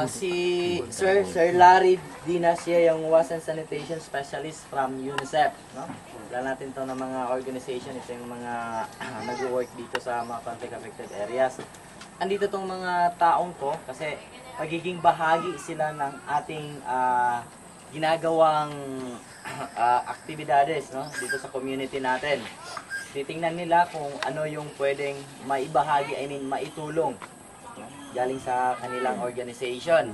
Si Sir Larry Dinas, siya yung Water and Sanitation Specialist from UNICEF. No? Wala natin to ng mga organization, ito yung mga nag-work dito sa mga conflict-affected areas. Andito tong mga taong to kasi magiging bahagi sila ng ating ginagawang aktibidades, no? Dito sa community natin. Titingnan nila kung ano yung pwedeng maibahagi, maitulong galing sa kanilang organization.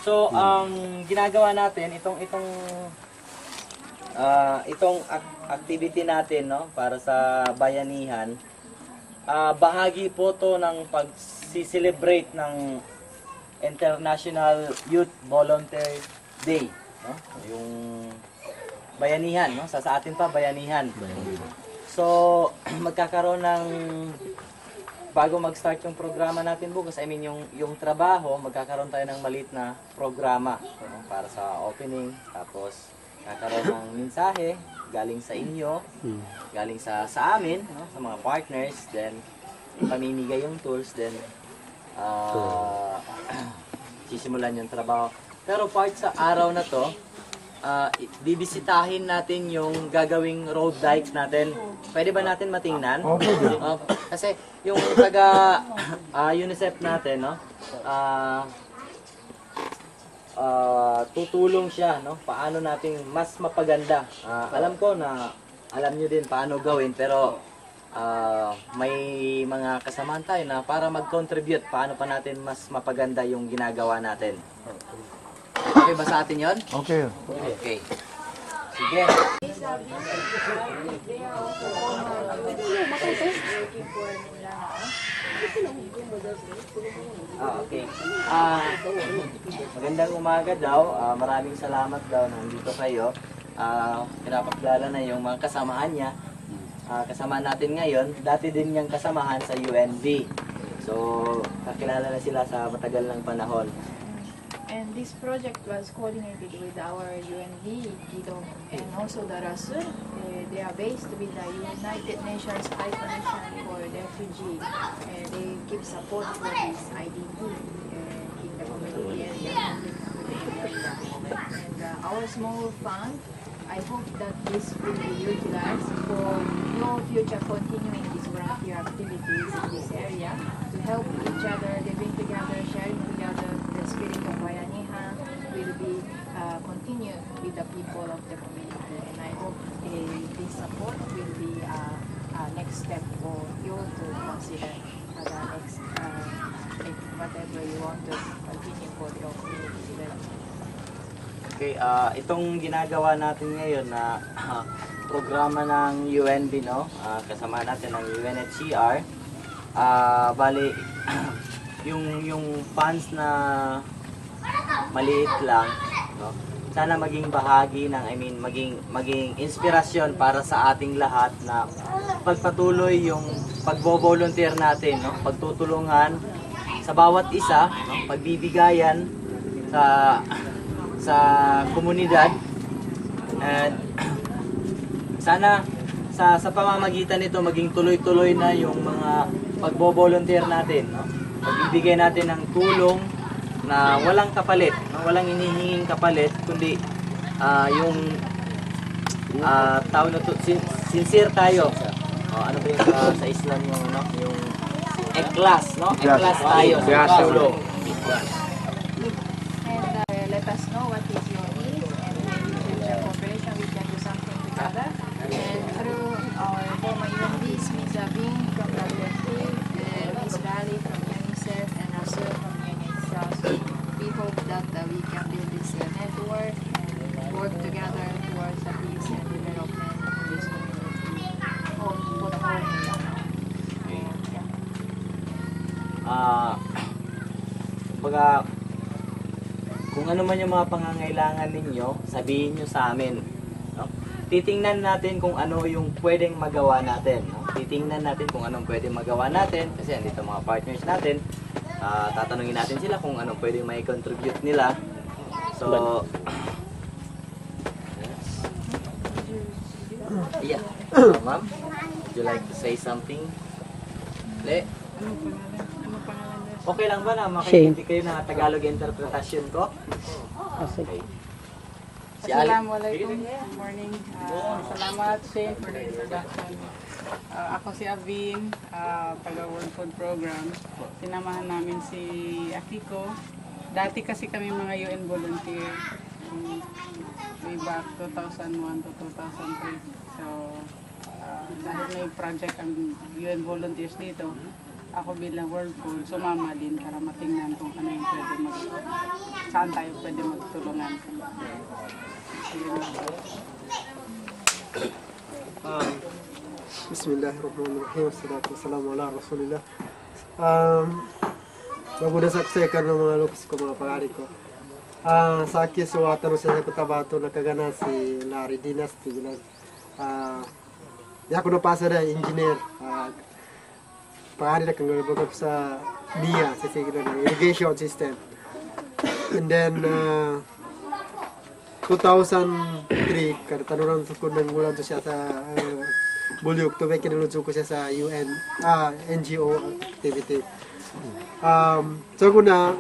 So, ang ginagawa natin, itong activity natin, no, para sa bayanihan, bahagi po to ng pag-celebrate ng International Youth Volunteer Day, no? Yung bayanihan, no? Sa atin pa bayanihan. So, magkakaroon ng bago mag-start yung programa natin bukas, yung trabaho, magkakaroon tayo ng maliit na programa, no? Para sa opening, tapos kakaroon ng mensahe galing sa inyo, galing sa amin, no? Sa mga partners, then pamimigay yung tools, then sisimulan yung trabaho. Pero part sa araw na to, bibisitahin natin yung gagawing road dikes natin. Pwede ba natin matingnan? Kasi yung taga UNICEF natin, no, tutulong siya, no, paano natin mas mapaganda. Alam ko na alam nyo din paano gawin, pero may mga kasamaan tayo na para mag-contribute paano pa natin mas mapaganda yung ginagawa natin. Okay ba sa atin yon? Okay. Okay. Sige. Okay. Magandang umaga daw. Maraming salamat daw nandito kayo. Pinapakilala na yung mga kasamahan niya. Kasama natin ngayon, dati din niyang kasamahan sa UNV. So, kakilala na sila sa matagal ng panahon. And this project was coordinated with our UNV, GIDO, and also the RASUR. They are based with the United Nations High Commission for Refugee. They give support for this IDP in the community area. And our small fund, I hope that this will be utilized for your future continuing these volunteer activities in this area to help each other, living together, sharing together. The spirit of Bayanihan will be continue with the people of the community, and I hope this support will be a next step for you to consider the next whatever you want to continue for your community development. Okay, itong ginagawa natin ngayon na programa ng UNB, no? Kasama natin ng UNHCR. Bali yung funds na maliit lang, no? Sana maging bahagi ng maging inspirasyon para sa ating lahat na pagpatuloy yung pagbo-volunteer natin, no? Pagtutulungan sa bawat isa, no? Pagbibigayan sa komunidad, at sana sa pamamagitan nito maging tuloy-tuloy na yung mga pagbo-volunteer natin, no? Pagbibigay natin ng tulong na walang kapalit, no? Walang hinihinging kapalit, kundi yung tao na sincere tayo. Ano ba yung sa Islam yung, no? Yung ikhlas, no? Ikhlas tayo sa tulong. Let us know what is your needs, and maybe future cooperation we can do something together. And through our former UNVs, Ms. Abing from WFP, Ms. Rally from UNICEF, and Asur from UNICEF. So we hope that we can build this network and work together towards the peace and development in this community. For the whole Baga, kung ano man yung mga pangangailangan ninyo, sabihin nyo sa amin, no? Titingnan natin kung ano yung pwedeng magawa natin, no? Titingnan natin kung anong pwedeng magawa natin, kasi andito mga partners natin. Tatanungin natin sila kung anong pwedeng may contribute nila. So, yeah. Ma'am, would you like to say something? Le? Ano pangalan daw Okay lang ba na makikinig kayo na Tagalog interpretation ko? Sige. Si Ali. Assalamualaikum. Good morning. Salamat, Shane, for the introduction. Ako si Avin, taga World Food Program. Sinamahan namin si Akiko. Dati kasi kami mga UN volunteer. Way back 2001 to 2003. So, dahil may project ang UN volunteers dito, ako bilang World Food, sumama din para matingnan kung ano yung pwede saan tayo pwede magtulungan. Bismillahirrahmanirrahim. Wassalatu wassalamu ala rasulillah. Magudasaksekan ng mga lukis ko, mga pagari ko. Sa akin, suwatan sa Cotabato, nakagana si Larry Dynasty. Di ako napasa na engineer. Pagari na kang nalabagap sa NIA, sa irrigation system. And then, 2003, kada tanuran ko nang mula to siya sa Bulyog, tuwek kinalunso ko siya sa UN, NGO activity. So ko na,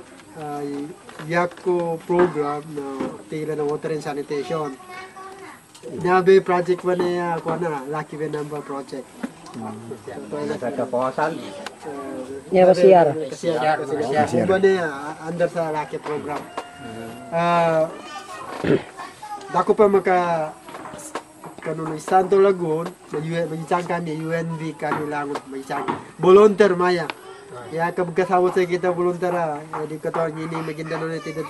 yak ko program na tila ng water and sanitation. Nabe project ba na ako na, Lucky Number project. Sa kapawasan. Yan ba siyara? Kasi ba na, under sa Lucky program. Dako pa maka kanun Santo Lagun, magicang kami UNV kami langot magicang volunteer maya. Ya kabgasawat sa kita volunteer di kato ini Maguindanao na tito.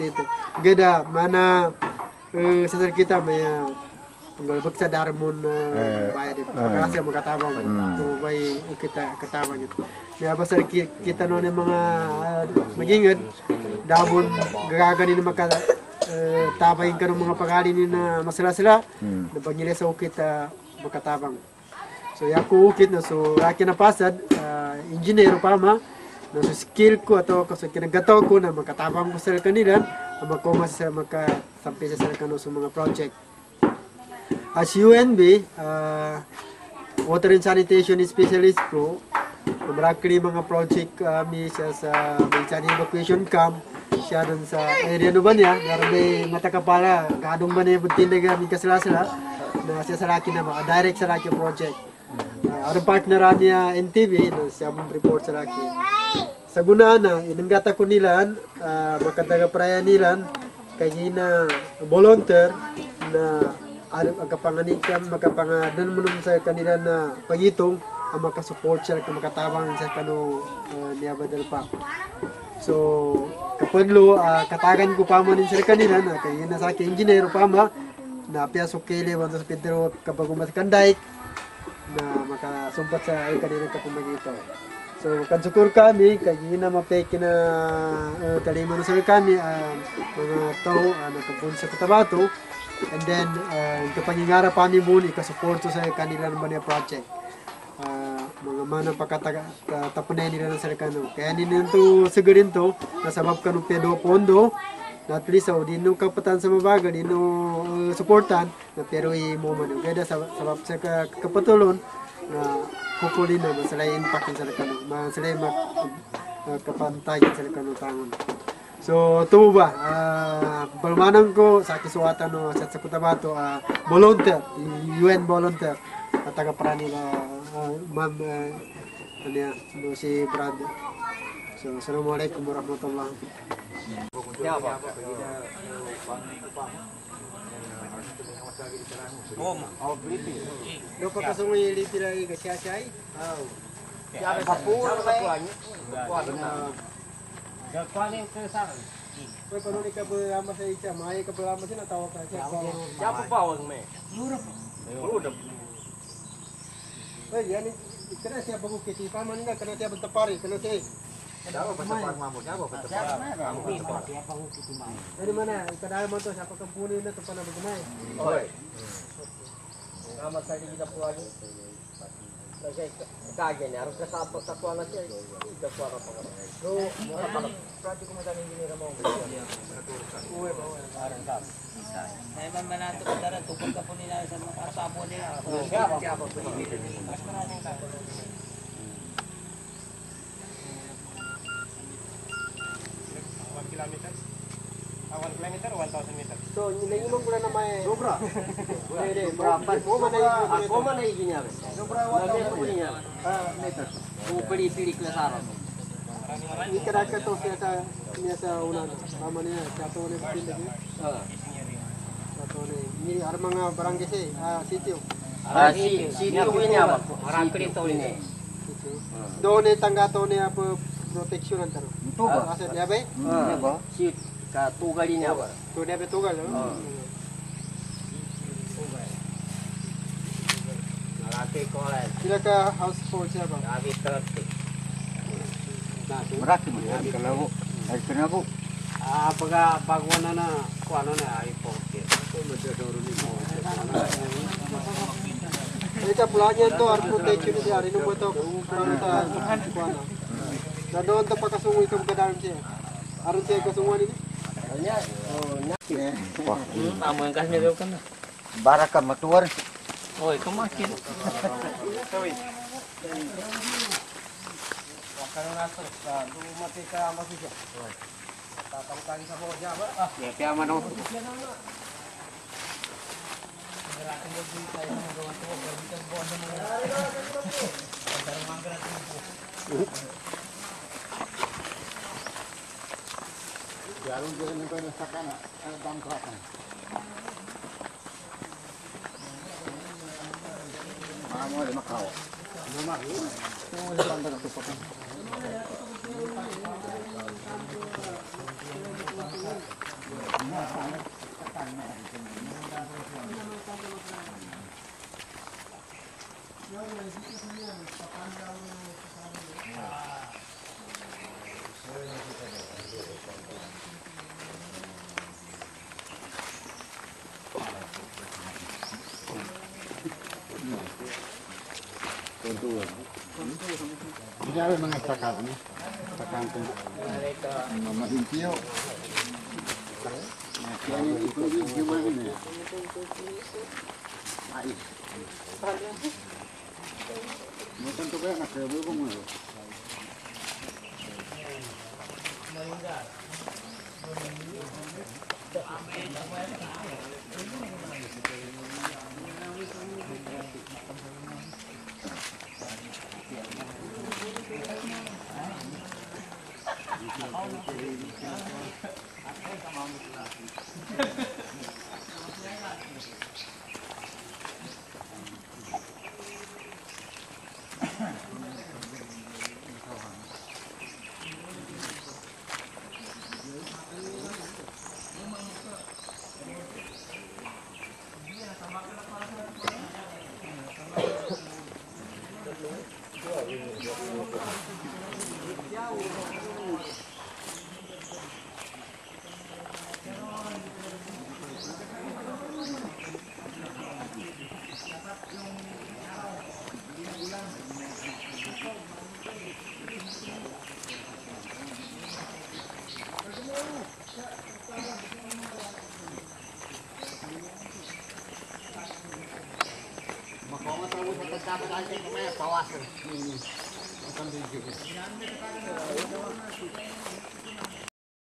Geda mana sa kita maya tunggal baksa darmon bayad kasi makatabang to bay kita katabang ito. Ya basta kita no mga magingad dabon gaganin maka tabayin ka ng mga pag-ali na masala-sala na pag sa ukit makatabang. So ako ukit na so laki na pasad engineer pa ma na so skill ko ato kasi kinagato ko na makatabang ko sa kanila na makoma sa makasampi sa kanila sa mga project. As UNB Water and Sanitation Specialist ko marami mga project kami sa Baysan Evacuation Camp siya dun sa area no ba niya, naroon mata kapala, kadong ba niya tindag kami kasala-sala na siya sa laki na direct sa laki project. Ang partner niya NTV, na siya mong report sa laki. Sa gunaan na, inanggata ko nila, makataga-praya nila, kaya na volunteer na makapanganikan, makapangadan mo naman sa kanila na pagitong, ang makasupport siya, makatabang sa kano niya badal pa. So, kapag katagan ko pa mo din sa kanila na kaya na sa akin engineer pa ma na piasok kele wanda sa Pedro kapag umatkanday na makasumpat sa ay kanila kapumagito. So, kansukur kami kaya na mapeke na kaliman sa kami mga tao na kapun sa Cotabato and then kapag ingara pa mi muli kasuporto sa kanila naman yung project. Mga manang pagkatapunay nila ng sarkano. Kaya ninito sigurin to, nasabab ka ng pedo pondo, na at least di nung kapatan sa mabaga, di nung supportan, na pero i-moment. Kaya sabab sa kapatulon, na kukulin na, masalay impact sa sarkano, masalay kapantay sa sarkano tangon. So, ito ba? Balmanan ko sa kisuwatan no, sa Cotabato, volunteer, UN volunteer, at taga-prani na ma'am, si Brad. So, assalamualaikum warahmatullahi wabarakatuh. Lo pagkasungoy lipi lagi kasyasay? Pwede pa nung ikabalama sa isa, may ikabalama siya, natawag ka siya. Siapa bawang me? Eh, yan, kena siya bago kiti, paman nga, kena siya bantapari, kena siya. Dari mana? Kadang mo to, siapa kampunin na to pa na magumay. Ngamat sa kita po lagi. Kasi kagyan niya, harus kasabot sa tuwa na siya. Ika tuwa ka pa ka. So, project ko madami engineer mo. Uwe ba? Parang ka. May man manato ka dara, tupag ka po nila sa mga kasapo nila. Siya pa po. Mas maraming ka. kilometers. 1 kilometer, 1,000 meters. So, nilainom ko na na may... Sobra. Hindi, Berapa? Ako man na iginya. Sobra 1,000 meters. Upili-pili ke sarap. Ini keraka to niya sa ulan. Tama niya, kato ni Batin lagi. Kato ni. Ini ada mga barangay sitio. Sitio ini apa? Orang kereta ini. Doon ni tangga to niya po protection antara. Tuga. Aset niya ba? Si ka tugal ini apa? To niya ba tugal? Narake kolej. Sila ka house for siya ba? Abi terti. Berarti mo yan. Kalau ay pinabo. Pagwana na kuano na ay poke. Ika pulanya to ar protection siya. Rino mo to kuano ta kuano. Na doon to pakasungoy kam kadalam siya. Aron siya kasunguan ini. Tamu yang kasih dia kan. Baraka matuwar. Oi, kemakin. Kalau nasr, dulu mati ka masih siya. Tatangkan sa mo diya ba? Ya, kaya man ako. Jarum dia ni kena sakana, bangkakan. Mamo le makao. Ini ada mga sakal ni. Sakal tu. Mama Hintio. Ini itu gimana ni? Ai. Mungkin tu kan nak kerja bunga.